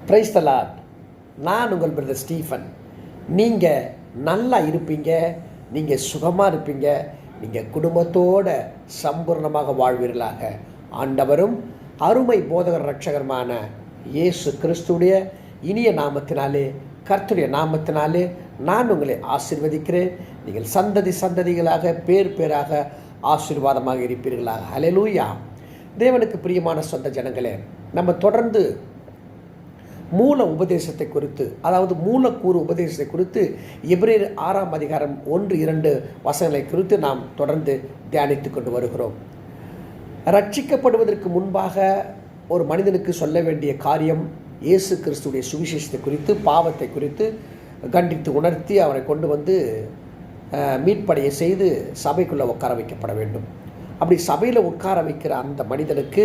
Price the Lord. நான் உங்கள் brother Stephen. நீங்கள் நல்லா இருப்பீங்க, நீங்கள் சுகமாக இருப்பீங்க, நீங்கள் குடும்பத்தோட சம்பூர்ணமாக வாழ்வீர்களாக. ஆண்டவரும் அருமை போதகர் ரட்சகருமான இயேசு கிறிஸ்துடைய இனிய நாமத்தினாலே, கர்த்தருடைய நாமத்தினாலே நான் உங்களை ஆசீர்வதிக்கிறேன். நீங்கள் சந்ததி சந்ததிகளாக பேர் பேராக ஆசீர்வாதமாக இருப்பீர்களாக. ஹல்லேலூயா. தேவனுக்கு பிரியமான சொந்த ஜனங்களே, நம்ம தொடர்ந்து மூல உபதேசத்தை குறித்து, அதாவது மூலக்கூறு உபதேசத்தை குறித்து எபிரேயர் 6ஆம் அதிகாரம் 1-2 வசனங்களை குறித்து நாம் தொடர்ந்து தியானித்து கொண்டு வருகிறோம். ரட்சிக்கப்படுவதற்கு முன்பாக ஒரு மனிதனுக்கு சொல்ல வேண்டிய காரியம் இயேசு கிறிஸ்துடைய சுவிசேஷத்தை குறித்து, பாவத்தை குறித்து கண்டித்து உணர்த்தி அவரை கொண்டு வந்து மீட்படைய செய்து சபைக்குள்ளே உட்கார வைக்கப்பட வேண்டும். அப்படி சபையில் உட்கார வைக்கிற அந்த மனிதனுக்கு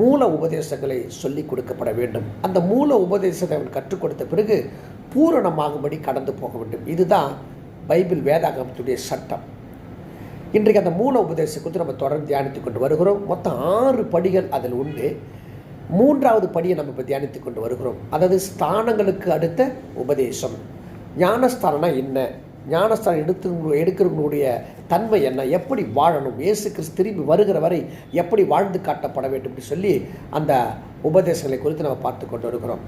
மூல உபதேசங்களை சொல்லிக் கொடுக்கப்பட வேண்டும். அந்த மூல உபதேசத்தை அவன் கற்றுக் கொடுத்த பிறகு பூரணமாகும்படி கடந்து போக வேண்டும். இதுதான் பைபிள் வேதாகமத்துடைய சட்டம். இன்றைக்கு அந்த மூல உபதேசத்தை குறித்து நம்ம தொடர்ந்து தியானித்து கொண்டு வருகிறோம். மொத்தம் 6 படிகள் அதில் உண்டு. 3வது படியை நம்ம இப்போ தியானித்து கொண்டு வருகிறோம். அதாவது ஸ்தானங்களுக்கு அடுத்த உபதேசம். ஞானஸ்தானம்னா என்ன, ஞானஸ்தானம் எடுக்கிறவங்களுடைய தன்மை என்ன, எப்படி வாழணும், இயேசு கிறிஸ்து திரும்பி வருகிற வரை எப்படி வாழ்ந்து காட்டப்பட வேண்டும் என்று சொல்லி அந்த உபதேசங்களை குறித்து நம்ம பார்த்து கொண்டு வருகிறோம்.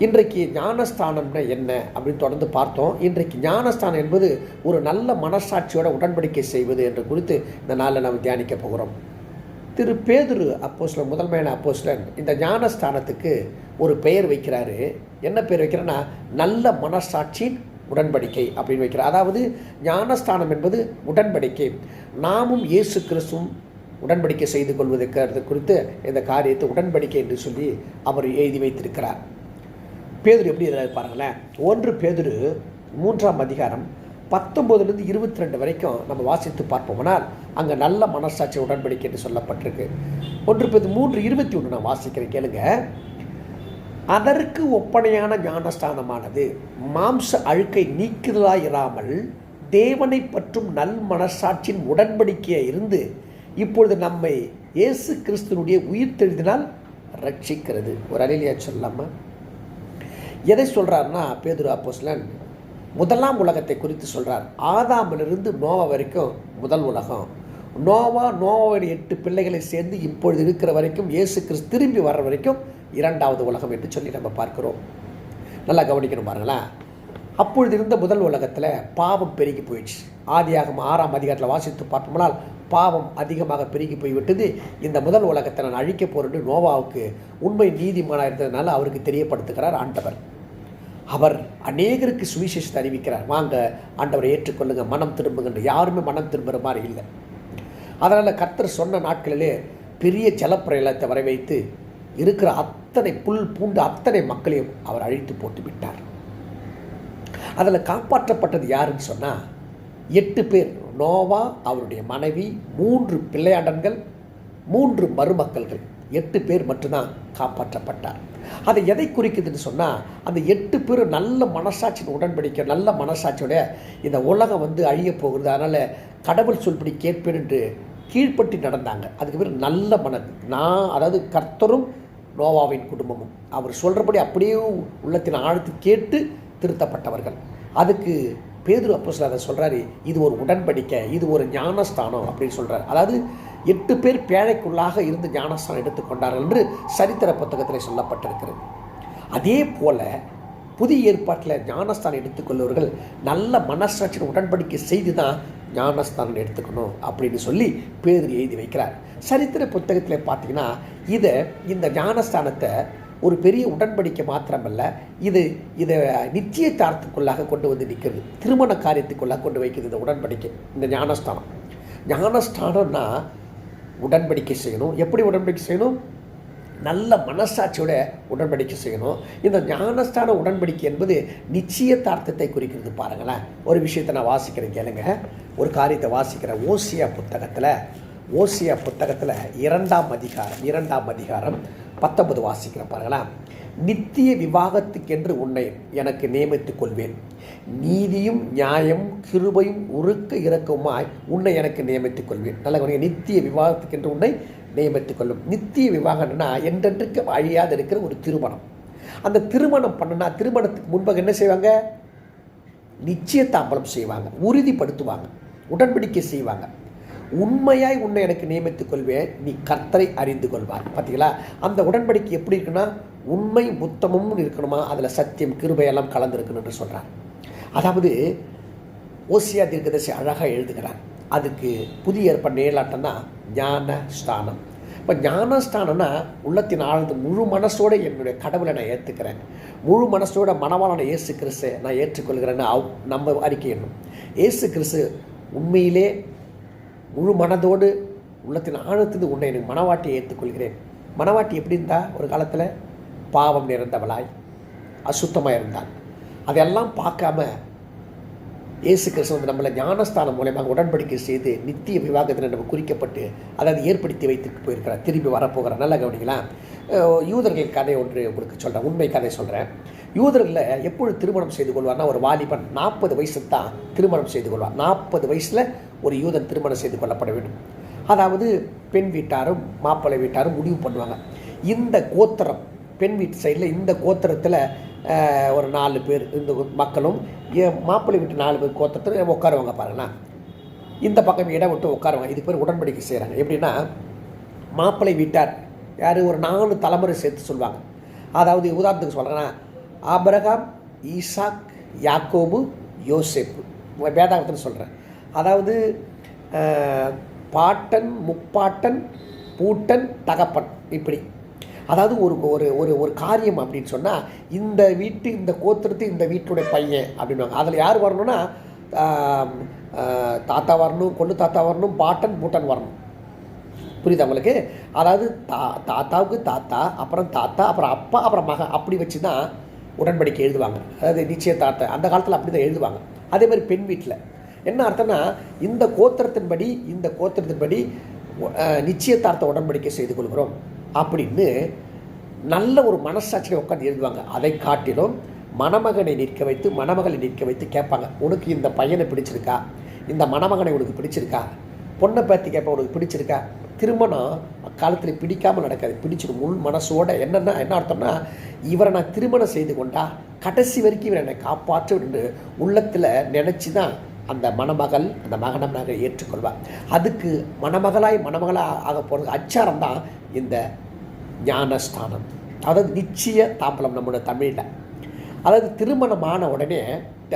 இன்றைக்கு ஞானஸ்தானம்னா என்ன அப்படின்னு தொடர்ந்து பார்த்தோம். இன்றைக்கு ஞானஸ்தானம் என்பது ஒரு நல்ல மனசாட்சியோட உடன்படிக்கை செய்வது என்று குறித்து இந்த நாளில் நாம் தியானிக்க போகிறோம். திரு பேதுரு அப்போஸ்தலன், முதன்மையான அப்போஸ்தலன், இந்த ஞானஸ்தானத்துக்கு ஒரு பெயர் வைக்கிறாரு. என்ன பெயர் வைக்கிறேன்னா, நல்ல மனசாட்சியின் உடன்படிக்கை அப்படின்னு வைக்கிறார். அதாவது ஞானஸ்தானம் என்பது உடன்படிக்கை. நாமும் இயேசு கிறிஸ்துவும் உடன்படிக்கை செய்து கொள்வதற்கு குறித்து இந்த காரியத்தை உடன்படிக்கை என்று சொல்லி அவர் எழுதி வைத்திருக்கிறார். பேதுரு எப்படி இதில் பாருங்களேன். 1 பேதுரு 3ஆம் அதிகாரம் 19 - 22 வரைக்கும் நம்ம வாசித்து பார்ப்போம்னால் அங்கே நல்ல மனசாட்சி உடன்படிக்கை என்று சொல்லப்பட்டிருக்கு. 1 பேதுரு 3:21 நான் வாசிக்கிறேன், கேளுங்க. அதற்கு ஒப்பனையான ஞானஸ்தானமானது மாம்ச அழுக்கை நீக்குதலாயிராமல் தேவனை பற்றும் நல் மனசாட்சியின் உடன்படிக்கையாக இருந்து இப்பொழுது நம்மை இயேசு கிறிஸ்துனுடைய உயிர்த்தெழுதினால் ரட்சிக்கிறது. ஒரு அலையிலியா சொல்லாமா? எதை சொல்கிறார்னா, பேதுரு அப்போஸ்தலன் முதலாம் உலகத்தை குறித்து சொல்கிறார். ஆதாமிலிருந்து நோவா வரைக்கும் முதல் உலகம். நோவாவுடைய 8 பிள்ளைகளை சேர்ந்து இப்பொழுது இருக்கிற வரைக்கும், இயேசு கிறிஸ்து திரும்பி வர்ற வரைக்கும் 2வது உலகம் என்று சொல்லி நம்ம பார்க்கிறோம். நல்லா கவனிக்கணும் பாருங்களேன். அப்பொழுது இருந்த முதல் உலகத்தில் பாவம் பெருகி போயிடுச்சு. ஆதியாகமம் 6ஆம் அதிகாரத்தில் வாசித்து பார்ப்போம்னால் பாவம் அதிகமாக பெருகி போய்விட்டது. இந்த முதல் உலகத்தை நான் அழிக்க போகிறேன்னு நோவாவுக்கு உண்மை நீதிமானாக இருந்ததுனால அவருக்கு தெரியப்படுத்துகிறார் ஆண்டவர். அவர் அநேகருக்கு சுவிசேஷத்தை அறிவிக்கிறார். வாங்க ஆண்டவரை ஏற்றுக்கொள்ளுங்க, மனம் திரும்புங்க. யாருமே மனம் திரும்புகிற மாதிரி இல்லை. அதனால் கர்த்தர் சொன்ன நாட்களிலே பெரிய ஜலப்பிரளயத்தை வர வைத்து இருக்கிற அத்தனை புல் பூண்டு அத்தனை மக்களையும் அவர் அழித்து போட்டு விட்டார். அதில் காப்பாற்றப்பட்டது யாருன்னு சொன்னால் 8 பேர். நோவா, அவருடைய மனைவி, 3 பிள்ளையாண்டன்கள், 3 மருமக்கள்கள், 8 பேர் மட்டும்தான் காப்பாற்றப்பட்டார். அதை எதை குறிக்குதுன்னு சொன்னால், அந்த 8 பேர் நல்ல மனசாட்சியின் உடன்படிக்கை, நல்ல மனசாட்சியோட இந்த உலகம் அழிய போகிறது, அதனால் கடவுள் சொல்படி கேட்பேன் என்று கீழ்ப்பட்டு நடந்தாங்க. அதுக்கு பேர் நல்ல அதாவது கர்த்தரும் நோவாவின் குடும்பமும் அவர் சொல்கிறபடி அப்படியே உள்ளத்தின் ஆழ்த்து கேட்டு திருத்தப்பட்டவர்கள். அதுக்கு பேதுரு அப்போஸ்தலன் அதை சொல்கிறாரு, இது ஒரு உடன்படிக்கை, இது ஒரு ஞானஸ்தானம் அப்படின்னு சொல்கிறார். அதாவது 8 பேர் பேழைக்குள்ளாக இருந்து ஞானஸ்தானம் எடுத்துக்கொண்டார்கள் என்று சரித்திர புத்தகத்தில் சொல்லப்பட்டிருக்கிறது. அதே போல் புதிய ஏற்பாட்டில் ஞானஸ்தானம் எடுத்துக்கொள்வர்கள் நல்ல மனசாட்சியின் உடன்படிக்கை செய்து தான் ஞானஸ்தானம் எடுத்துக்கணும் அப்படின்னு சொல்லி பேதுரு எழுதி வைக்கிறார். சரித்திர புத்தகத்தில் பார்த்தீங்கன்னா இந்த ஞானஸ்தானத்தை ஒரு பெரிய உடன்படிக்கை மாத்திரமல்ல, இதை நிச்சயதார்த்தத்துக்குள்ளாக கொண்டு வந்து நிற்கிறது, திருமண காரியத்துக்குள்ளாக கொண்டு வைக்கிறது இந்த உடன்படிக்கை, இந்த ஞானஸ்தானம். ஞானஸ்தானம்னா உடன்படிக்கை செய்யணும். எப்படி உடன்படிக்கை செய்யணும்? நல்ல மனசாட்சியோட உடன்படிக்கை செய்யணும். இந்த ஞானஸ்தான உடன்படிக்கை என்பது நிச்சயதார்த்தத்தை குறிக்கிறது. பாருங்களேன், ஒரு விஷயத்தை நான் வாசிக்கிறேன், கேளுங்க. ஒரு காரியத்தை வாசிக்கிறேன். ஓசியா புத்தகத்தில் 2ஆம் அதிகாரம் 19 வாசிக்கிறேன் பாருங்களேன். நித்திய விவாகத்துக்கென்று உன்னை எனக்கு நியமித்துக் கொள்வேன், நீதியும் நியாயம் கிருபையும் உருக்க இரக்கமாய் உன்னை எனக்கு நியமித்துக் கொள்வேன். நல்ல நித்திய விவாகத்துக்கென்று உன்னை நியமித்துக் கொள்ளும். நித்திய விவாகம்னா என்றென்றைக்கு அழியாது இருக்கிற ஒரு திருமணம். அந்த திருமணம் பண்ணுனா திருமணத்துக்கு முன்பாக என்ன செய்வாங்க? நிச்சயதாம்பலம் செய்வாங்க, உறுதிப்படுத்துவாங்க, உடன்படிக்கை செய்வாங்க. உண்மையாய் உன்னை எனக்கு நியமித்துக் கொள்வேன், நீ கர்த்தரை அறிந்து கொள்வார். பார்த்தீங்களா? அந்த உடன்படிக்கை எப்படி இருக்குன்னா உண்மை புத்தமும் இருக்கணுமா, அதில் சத்தியம் கிருபையெல்லாம் கலந்துருக்கணும் என்று சொல்கிறார். அதாவது ஓசியா தீர்க்கதரிசி அழகாக எழுதுகிறார். அதுக்கு புதிய ஏற்பாடு நிழலாட்டம் தான் ஞான ஸ்தானம். இப்போ ஞானஸ்தானம்னா உள்ளத்தின் ஆழ்ந்து முழு மனசோடு என்னுடைய கடவுளை நான் ஏற்றுக்கிறேன், முழு மனசோட மனவாளனை இயேசு கிறிஸ்து நான் ஏற்றுக்கொள்கிறேன்னு நம்ம அறிக்கை என்னும். இயேசு கிறிஸ்து உண்மையிலே முழு மனதோடு உள்ளத்தின் ஆழத்துக்கு உன்னை எனக்கு மனவாட்டியை ஏற்றுக்கொள்கிறேன். மனவாட்டி எப்படி இருந்தா? ஒரு காலத்தில் பாவம் நிறைந்தவளாய் அசுத்தமாக இருந்தாள். அதெல்லாம் பார்க்காம இயேசு கிறிஸ்து வந்து நம்மளை ஞானஸ்தானம் மூலமாக உடன்படிக்கை செய்து நித்திய விவாகத்தில் நம்ம குறிக்கப்பட்டு அதாவது ஏற்படுத்தி வைத்து போயிருக்கிறார். திரும்பி வரப்போகிறார். நல்லா கவனிக்கலாம். யூதர்கள் கதை ஒன்று உங்களுக்கு சொல்கிறேன், உண்மை கதை சொல்கிறேன். யூதர்களில் எப்பொழுது திருமணம் செய்து கொள்வார்னா ஒரு வாலிபன் 40 வயசு தான் திருமணம் செய்து கொள்வார். 40 வயசில் ஒரு யூதன் திருமணம் செய்து கொள்ளப்பட வேண்டும். அதாவது பெண் வீட்டாரும் மாப்பிள்ளை வீட்டாரும் முடிவு பண்ணுவாங்க. இந்த கோத்திரம் பெண் வீட்டு சைடில் இந்த கோத்திரத்தில் ஒரு 4 பேர் இந்த மக்களும் மாப்பிள்ளை வீட்டு 4 பேர் கோத்திரத்தில் உட்காருவாங்க. பாருங்களா, இந்த பக்கம் இடம் விட்டு உட்காருவாங்க. இது பேர் உடன்படிக்கை செய்கிறாங்க. எப்படின்னா மாப்பிள்ளை வீட்டார் யார் ஒரு 4 தலைமுறை சேர்த்து சொல்லுவாங்க. அதாவது உதாரணத்துக்கு சொல்கிறேன்னா ஆபிரகாம், ஈசாக், யாக்கோபு, யோசேப்பு, வேதாகத்தில் சொல்கிறேன். அதாவது பாட்டன், முப்பாட்டன், பூட்டன், தகப்பன், இப்படி. அதாவது ஒரு ஒரு ஒரு காரியம் அப்படின்னு சொன்னால் இந்த வீட்டு இந்த கோத்திரத்து இந்த வீட்டுடைய பையன் அப்படின்வாங்க. அதில் யார் வரணும்னா தாத்தா வரணும், கொள்ளு தாத்தா வரணும், பாட்டன் பூட்டன் வரணும். புரியுது உங்களுக்கு? அதாவது தாத்தாவுக்கு தாத்தா, அப்புறம் தாத்தா, அப்புறம் அப்பா, அப்புறம் மகன், அப்படி வச்சு தான் உடன்படிக்கை எழுதுவாங்க. அதாவது நிச்சயதார்த்தை அந்த காலத்தில் அப்படி தான் எழுதுவாங்க. அதே மாதிரி பெண் வீட்டில் என்ன அர்த்தம்னா இந்த கோத்திரத்தின்படி நிச்சயதார்த்த உடன்படிக்கை செய்து கொள்கிறோம் அப்படின்னு நல்ல ஒரு மனசாட்சியை உட்காந்து எழுதுவாங்க. அதை காட்டிலும் மணமகனை நிற்க வைத்து மணமகளை நிற்க வைத்து கேட்பாங்க, உனக்கு இந்த பையனை பிடிச்சிருக்கா, இந்த மணமகனை உனக்கு பிடிச்சிருக்கா, பொண்ணை பார்த்து கேட்பா உனக்கு பிடிச்சிருக்கா. திருமணம் அக்காலத்தில் பிடிக்காமல் நடக்காது, பிடிச்சிடும் முள் மனசோட. என்ன அர்த்தம்னா இவரை நான் திருமணம் செய்து கொண்டா கடைசி வரைக்கும் இவரை என்னை காப்பாற்ற என்று உள்ளத்தில் நினச்சி தான் அந்த மணமகள் அந்த மகனை ஏற்றுக்கொள்வார். அதுக்கு மணமகளாக ஆக போகிறது அச்சாரம் தான் இந்த ஞானஸ்தானம். அதாவது நிச்சய தாம்பலம் நம்மளோட தமிழில். அதாவது திருமணமான உடனே,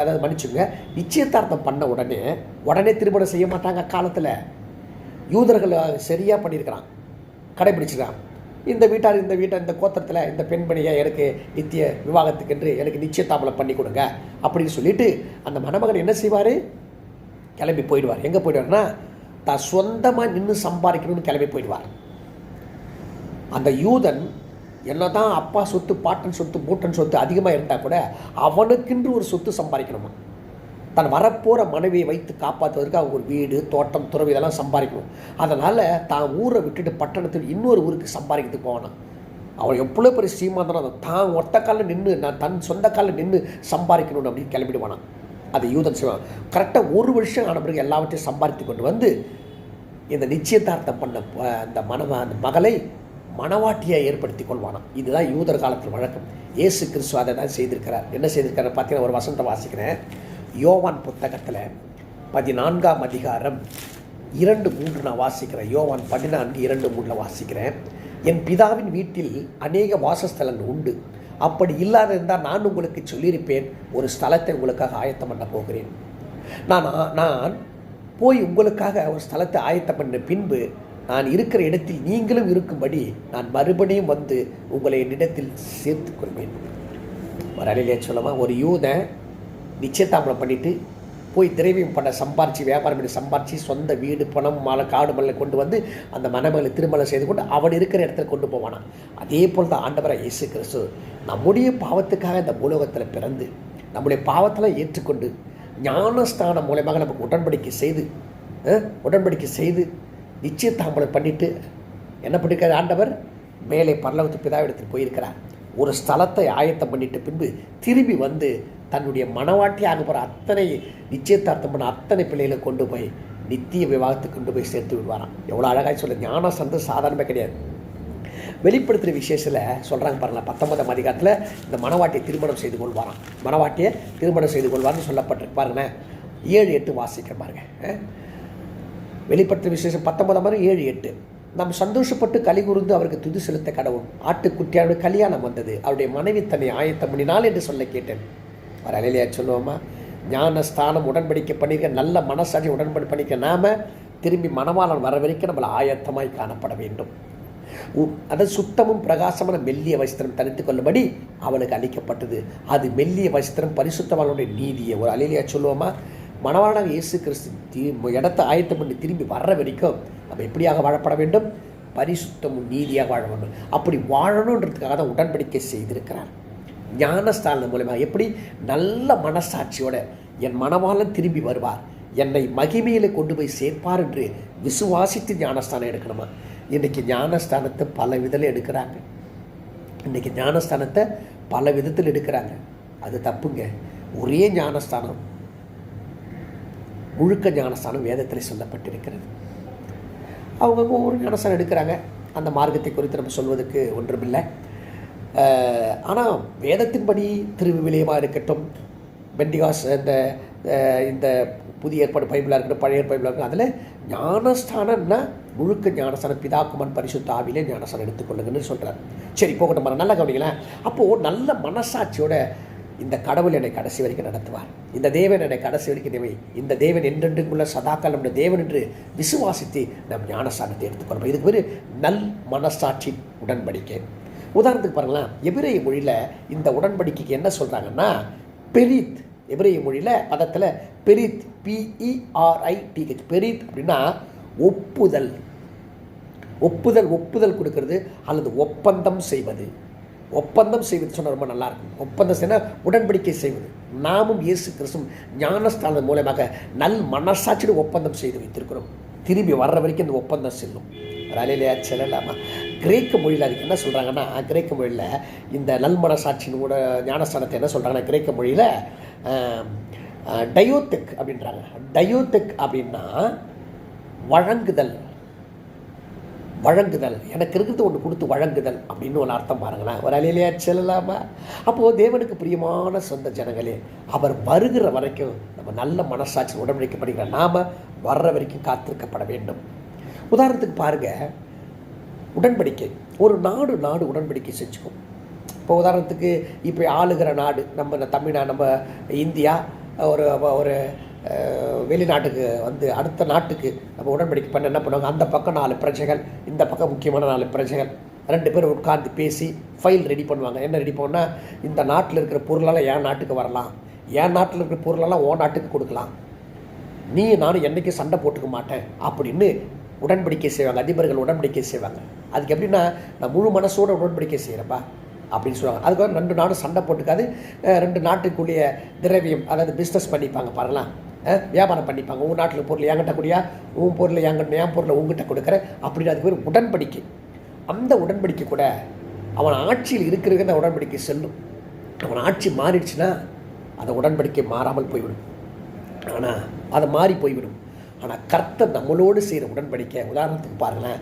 அதாவது மன்னிச்சுங்க, நிச்சயதார்த்தம் பண்ண உடனே திருமணம் செய்ய மாட்டாங்க. காலத்தில் யூதர்கள் சரியாக பண்ணியிருக்கிறான், கடைபிடிச்சிருக்கான். இந்த வீட்டார் இந்த கோத்திரத்தில் இந்த பெண்மணியை எனக்கு நித்திய விவாகத்துக்கு என்று எனக்கு நிச்சயதாம்பலம் பண்ணி கொடுங்க அப்படின்னு சொல்லிட்டு அந்த மணமகன் என்ன செய்வார்? கிளம்பி போயிடுவார். எங்கே போயிடுவார்னா தான் சொந்தமாக நின்று சம்பாதிக்கணும்னு கிளம்பி போயிடுவார். அந்த யூதன் என்னதான் அப்பா சொத்து, பாட்டன் சொத்து, மூட்டன் சொத்து அதிகமாக இருந்தால் கூட அவனுக்கென்று ஒரு சொத்து சம்பாதிக்கணுமா. தன் வரப்போகிற மனைவியை வைத்து காப்பாற்றுவதற்கு அவங்க ஒரு வீடு, தோட்டம், துறவு இதெல்லாம் சம்பாதிக்கணும். அதனால் தான் ஊரை விட்டுட்டு பட்டணத்தில் இன்னொரு ஊருக்கு சம்பாதிக்கிறதுக்கு போவானான். அவன் எவ்வளோ பெரிய சீமாந்தனா தான் ஒத்த காலில் நின்று நான் தன் சொந்த காலில் நின்று சம்பாதிக்கணும்னு அப்படின்னு கிளம்பிடுவானான். அதை யூதன் செய்வான். கரெக்டாக 1 வருஷம் ஆன பிறகு எல்லாவற்றையும் சம்பாதித்து கொண்டு வந்து இந்த நிச்சயதார்த்தம் பண்ண அந்த மகளை மணவாட்டியாக ஏற்படுத்தி கொள்வானாம். இதுதான் யூதர் காலத்தில் வழக்கம். இயேசு கிறிஸ்து அதை தான் செய்திருக்கிறார். என்ன செய்திருக்காரு பார்த்தீங்கன்னா, ஒரு வசனத்தை வாசிக்கிறேன். யோவான் புத்தகத்தில் 14ஆம் அதிகாரம் 2:3 நான் வாசிக்கிறேன். யோவான் 14:2-3 வாசிக்கிறேன். என் பிதாவின் வீட்டில் அநேக வாசஸ்தலங்கள் உண்டு, அப்படி இல்லாத இருந்தால் நான் உங்களுக்கு சொல்லியிருப்பேன், ஒரு ஸ்தலத்தை உங்களுக்காக ஆயத்தம் பண்ண போகிறேன். நான் போய் உங்களுக்காக ஒரு ஸ்தலத்தை ஆயத்தம் பண்ண பின்பு நான் இருக்கிற இடத்தில் நீங்களும் இருக்கும்படி நான் மறுபடியும் வந்து உங்களை என்னிடத்தில் சேர்த்து கொள்வேன். ஒரு அலையிலே சொல்லமா, ஒரு யூதன் நிச்சயதாம்பலம் பண்ணிவிட்டு போய் திரவியம் பண்ண சம்பாரித்து வியாபாரம் பண்ணி சம்பாரித்து சொந்த வீடு, பணம், காடு மலை கொண்டு வந்து அந்த மணமகளை திருமணம் செய்து கொண்டு அவன் இருக்கிற இடத்துல கொண்டு போவானா. அதே போல் தான் ஆண்டவராக இயேசு கிறிஸ்து நம்முடைய பாவத்துக்காக இந்த பூலோகத்தில் பிறந்து நம்முடைய பாவத்தெல்லாம் ஏற்றுக்கொண்டு ஞானஸ்தானம் மூலமாக நமக்கு உடன்படிக்கை செய்து நிச்சயதாம்பலம் பண்ணிவிட்டு என்ன பண்ணியிருக்காரு ஆண்டவர்? மேலே பரலோகத்து பிதாவிடத்தில் போயிருக்கிறார். ஒரு ஸ்தலத்தை ஆயத்தம் பண்ணிட்டு பின்பு திரும்பி வந்து தன்னுடைய மனவாட்டியாக போகிற அத்தனை நிச்சயதார்த்தம் பண்ண அத்தனை பிள்ளைகளை கொண்டு போய் நித்திய விவாகத்துக்கு கொண்டு போய் சேர்த்து விடுவாராம். எவ்வளோ அழகாக சொல்ல. ஞானஸ்தானம் சாதாரணமே கிடையாது. வெளிப்படுத்துகிற விசேஷத்தில் சொல்கிறாங்க பாருங்களேன், 19ஆம் அதிகாரத்தில் இந்த மணவாட்டியை திருமணம் செய்து கொள்வாராம். மணவாட்டியை திருமணம் செய்து கொள்வார்னு சொல்லப்பட்டிருக்கு பாருங்களேன். 7-8 வாசிக்க பாருங்க. வெளிப்படுத்துகிற விசேஷம் 19 7-8. நாம் சந்தோஷப்பட்டு கலிகூர்ந்து அவருக்கு துதி செலுத்த கடவுள். ஆட்டுக்குட்டியாருடைய கல்யாணம் வந்தது, அவருடைய மனைவி தன்னை ஆயத்தம் பண்ணினாள் என்று சொல்ல கேட்டேன். ஒரு அலையிலையா சொல்லுவோமா? ஞானஸ்தானம் உடன்படிக்கை பண்ணிக்க, நல்ல மனசாட்சி உடன்படி பண்ணிக்க, நாம் திரும்பி மணவாளன் வர வரைக்கும் நம்மளை ஆயத்தமாய் காணப்பட வேண்டும். அது சுத்தமும் பிரகாசமான மெல்லிய வஸ்திரம் தனித்து கொள்ளும்படி அவளுக்கு அளிக்கப்பட்டது. அது மெல்லிய வஸ்திரம் பரிசுத்தவானுடைய நீதியை. ஒரு அலையிலையா சொல்லுவோமா? மணவாளனாக இயேசு கிறிஸ்து இடத்தை ஆயத்தம் பண்ணி திரும்பி வர்ற வரைக்கும் நம்ம எப்படியாக வாழப்பட வேண்டும்? பரிசுத்தமும் நீதியாக வாழ வேண்டும். அப்படி வாழணுன்றதுக்காக தான் உடன்படிக்கை செய்திருக்கிறார். ஞானஸ்தானம் மூலமாக எப்படி நல்ல மனசாட்சியோட என் மணவாளன் திரும்பி வருவார், என்னை மகிமையில் கொண்டு போய் சேர்ப்பார் என்று விசுவாசித்து ஞானஸ்தானம் எடுக்கணுமா? இன்றைக்கி ஞானஸ்தானத்தை பல விதத்தில் எடுக்கிறாங்க. இன்றைக்கி ஞானஸ்தானத்தை பல விதத்தில் எடுக்கிறாங்க. அது தப்புங்க. ஒரே ஞானஸ்தானம், முழுக்க ஞானஸ்தானம் வேதத்தில் சொல்லப்பட்டிருக்கிறது. அவங்கவுங்க ஒவ்வொரு ஞானஸ்தானம் எடுக்கிறாங்க. அந்த மார்க்கத்தை குறித்து நம்ம சொல்வதற்கு ஒன்றுமில்லை. ஆனால் வேதத்தின்படி திருவிவிலியமாக இருக்கட்டும், பெண்டிகாஸ் இந்த புதிய ஏற்பாடு பைபிளாக இருக்கட்டும், பழைய பைபிளாக இருக்கட்டும், அதில் ஞானஸ்தானம்னா முழுக்க ஞானஸ்தானம், பிதாக்குமன் பரிசுத்த ஆவிலே ஞானஸ்தானம் எடுத்துக்கொள்ளுங்கன்னு சொல்கிறார். சரி, போகட்டும், நல்லா கவனிங்களேன். அப்போது நல்ல மனசாட்சியோட இந்த கடவுள் என்னை கடைசி வரைக்கும் நடத்துவார், இந்த தேவன் என்னை கடைசி வரைக்கும் தேவை, இந்த தேவன் என்றென்றுக்குள்ள சதாக்கால் நம்முடைய தேவன் என்று விசுவாசித்து நம் ஞானஸ்தானத்தை எடுத்துக்கொள்வோம். இதுக்கு பேர் நல் மனசாட்சி உடன்படிக்கை. உதாரணத்துக்கு பாருங்களேன், எபிரேய மொழியில் இந்த உடன்படிக்கைக்கு என்ன சொல்கிறாங்கன்னா பெரித். எபிரேய மொழியில் பதத்தில் பெரித், PERITH, பெரித் அப்படின்னா ஒப்புதல். ஒப்புதல் கொடுக்கறது அல்லது ஒப்பந்தம் செய்வது. ஒப்பந்தம் செய்வது சொன்னால் ரொம்ப நல்லா இருக்கும். ஒப்பந்தம் செய்ய உடன்படிக்கை செய்வது. நாமும் இயேசு கிறிஸ்துவும் ஞானஸ்தானம் மூலமாக நல் மனசாட்சியோடு ஒப்பந்தம் செய்து வைத்திருக்கிறோம். திரும்பி வர்ற வரைக்கும் இந்த ஒப்பந்தம் செல்லும். அலையிலையா செல்லலாமா? கிரேக்க மொழியில் அதுக்கு என்ன சொல்கிறாங்கன்னா, கிரேக்க மொழியில் இந்த நல் மனசாட்சியின் கூட ஞானஸ்தானத்தை என்ன சொல்கிறாங்கன்னா, கிரேக்க மொழியில் டயோதெக் அப்படின்றாங்க. டயோதெக் அப்படின்னா வழங்குதல். எனக்கு இருக்கிறது ஒன்று கொடுத்து வழங்குதல் அப்படின்னு ஒரு அர்த்தம் பாருங்களேன். ஒரு அலையிலையா செல்லலாமா? அப்போது தேவனுக்கு பிரியமான சொந்த ஜனங்களே, அவர் வருகிற வரைக்கும் நம்ம நல்ல மனசாட்சி உடன்படிக்கப்படுகிற நாம் வர்ற வரைக்கும் காத்திருக்கப்பட வேண்டும். உதாரணத்துக்கு பாருங்கள், உடன்படிக்கை. ஒரு நாடு உடன்படிக்கை செஞ்சுக்கும். இப்போ உதாரணத்துக்கு இப்போ ஆளுகிற நாடு நம்ம தமிழ்நாடு, நம்ம இந்தியா ஒரு வெளிநாட்டுக்கு அடுத்த நாட்டுக்கு நம்ம உடன்படிக்கை பண்ண என்ன பண்ணுவாங்க, அந்த பக்கம் 4 பிரஜைகள், இந்த பக்கம் முக்கியமான 4 பிரஜைகள், 2 பேர் உட்கார்ந்து பேசி ஃபைல் ரெடி பண்ணுவாங்க. என்ன ரெடி பண்ணால், இந்த நாட்டில் இருக்கிற பொருளெல்லாம் என் நாட்டுக்கு வரலாம், என் நாட்டில் இருக்கிற பொருளெல்லாம் உன் நாட்டுக்கு கொடுக்கலாம், நீ நானும் என்றைக்கும் சண்டை போட்டுக்க மாட்டேன் அப்படின்னு உடன்படிக்கை செய்வாங்க. அதிபர்கள் உடன்படிக்கை செய்வாங்க. அதுக்கு எப்படின்னா, நான் முழு மனசோடு உடன்படிக்கை செய்கிறப்பா அப்படின்னு சொல்லுவாங்க. அதுக்கு 2 நாடும் சண்டை போட்டுக்காது. 2 நாட்டுக்குள்ளேய திரவியம், அதாவது பிஸ்னஸ் பண்ணிப்பாங்க பாருங்களா, வியாபாரம் பண்ணிப்பாங்க. உன் நாட்டில் பொருள் என்கிட்ட கூடியா, உன் பொருள் என் பொருளை உங்ககிட்ட கொடுக்குறேன் அப்படின்னு. அதுக்கு பேர் உடன்படிக்கை. அந்த உடன்படிக்கை கூட அவன் ஆட்சியில் இருக்கிறது அந்த உடன்படிக்கை செல்லும். அவன் ஆட்சி மாறிடுச்சுன்னா அந்த உடன்படிக்கை மாறாமல் போய்விடும். ஆனால் அதை மாறி போய்விடும். ஆனால் கர்த்தர் நம்மளோடு செய்கிற உடன்படிக்கை, உதாரணத்துக்கு பாருங்களேன்,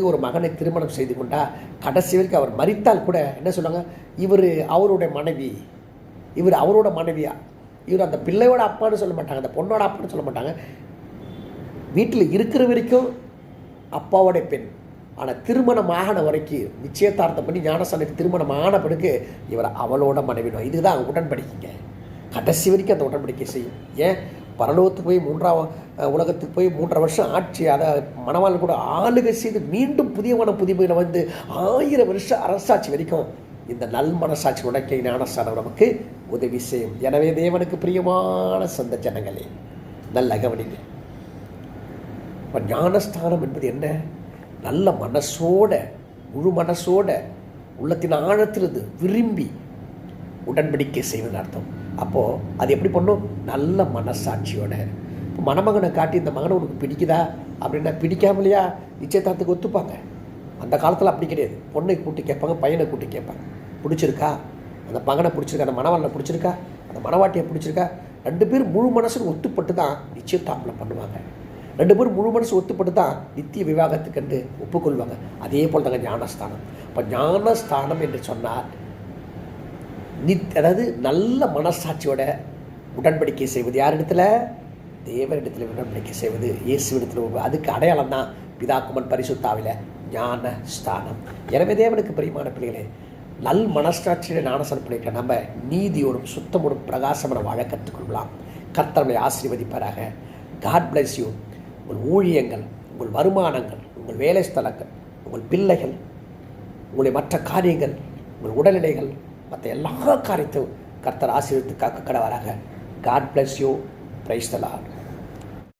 ஒரு மகனை திருமணம் செய்து கொண்டால் கடைசி வரைக்கும் அவர் மரித்தால் கூட என்ன சொல்லுவாங்க, இவர் அவருடைய மனைவி, இவர் அவரோட மனைவியா, இவர் அந்த பிள்ளையோட அப்பான்னு சொல்ல மாட்டாங்க, அந்த பொண்ணோட அப்பான்னு சொல்ல மாட்டாங்க. வீட்டில் இருக்கிற வரைக்கும் அப்பாவோட பெண். ஆனால் திருமணம் ஆகின வரைக்கும் நிச்சயதார்த்தம் பண்ணி ஞானஸ்தானத்துக்கு திருமணம் ஆன பிறகு இவர் அவளோட மனைவினோம். இதுதான் உடன்படிக்கைங்க. கடைசி வரைக்கும் அந்த உடன்படிக்கை செய்யும். ஏன், பரலோகத்துக்கு போய் 3ஆம் உலகத்துக்கு போய் 3.5 வருஷம் ஆட்சி, அதை மணவாளன் கூட ஆளுகை செய்து மீண்டும் புதிய 1000 வருஷம் அரசாட்சி வரைக்கும் இந்த நல் மனசாட்சி உடக்கை ஞானஸ்தானம் நமக்கு உதவி செய்யும். எனவே தேவனுக்கு பிரியமான சொந்த ஜனங்களே, நல்ல கவனிங்க. இப்போ ஞானஸ்தானம் என்பது என்ன? நல்ல மனசோட, முழு மனசோட, உள்ளத்தின் ஆழத்திலிருந்து விரும்பி உடன்படிக்கை செய்வதுன்னு அர்த்தம். அப்போது அது எப்படி பண்ணும்? நல்ல மனசாட்சியோட. இப்போ மணமகனை காட்டி இந்த மகனை உனக்கு பிடிக்குதா அப்படின்னா பிடிக்காமலையா நிச்சயதார்த்தத்துக்கு ஒத்துப்பாங்க. அந்த காலத்தில் அப்படி கிடையாது. பொண்ணை கூட்டி கேட்பாங்க, பையனை கூட்டி கேட்பாங்க. பிடிச்சிருக்கா, அந்த மகனை பிடிச்சிருக்கா, அந்த மணவாளனை பிடிச்சிருக்கா, அந்த மணவாட்டியை பிடிச்சிருக்கா, 2 பேர் முழு மனசுன்னு ஒத்துப்பட்டு தான் நிச்சயதார்த்தம் பண்ணுவாங்க. 2 பேரும் முழு மனசு ஒத்துப்பட்டு தான் நித்திய விவாகத்துக்கு என்று ஒப்புக்கொள்வாங்க. அதே போல் தாங்க ஞானஸ்தானம். இப்போ ஞானஸ்தானம் என்று சொன்னால் அதாவது நல்ல மனசாட்சியோட உடன்படிக்கை செய்வது. யாரிடத்துல? தேவனிடத்தில் உடன்படிக்கை செய்வது, இயேசுவிடத்தில். அதுக்கு அடையாளம் தான் பிதாக்குமன் பரிசுத்தாவில ஞானஸ்தானம். எனவே தேவனுக்கு பிரியமான பிள்ளைகளே, நல் மனசாட்சியோட ஞானஸ்தானம் பண்ணிக்க நம்ம நீதியோடும் சுத்தமோடும் பிரகாசமான வாழ கற்றுக்கொள்ளலாம். கர்த்தரை ஆசீர்வதிப்பாராக. God bless you. உங்கள் ஊழியங்கள், உங்கள் வருமானங்கள், உங்கள் வேலை ஸ்தலங்கள், உங்கள் பிள்ளைகள், உங்களுடைய மற்ற காரியங்கள், உங்கள் உடல்நிலைகள், மற்ற எல்லா காரியத்தையும் கர்த்தர் ஆசீர்வதித்து காக்க கடவராக. God bless you. Praise the Lord.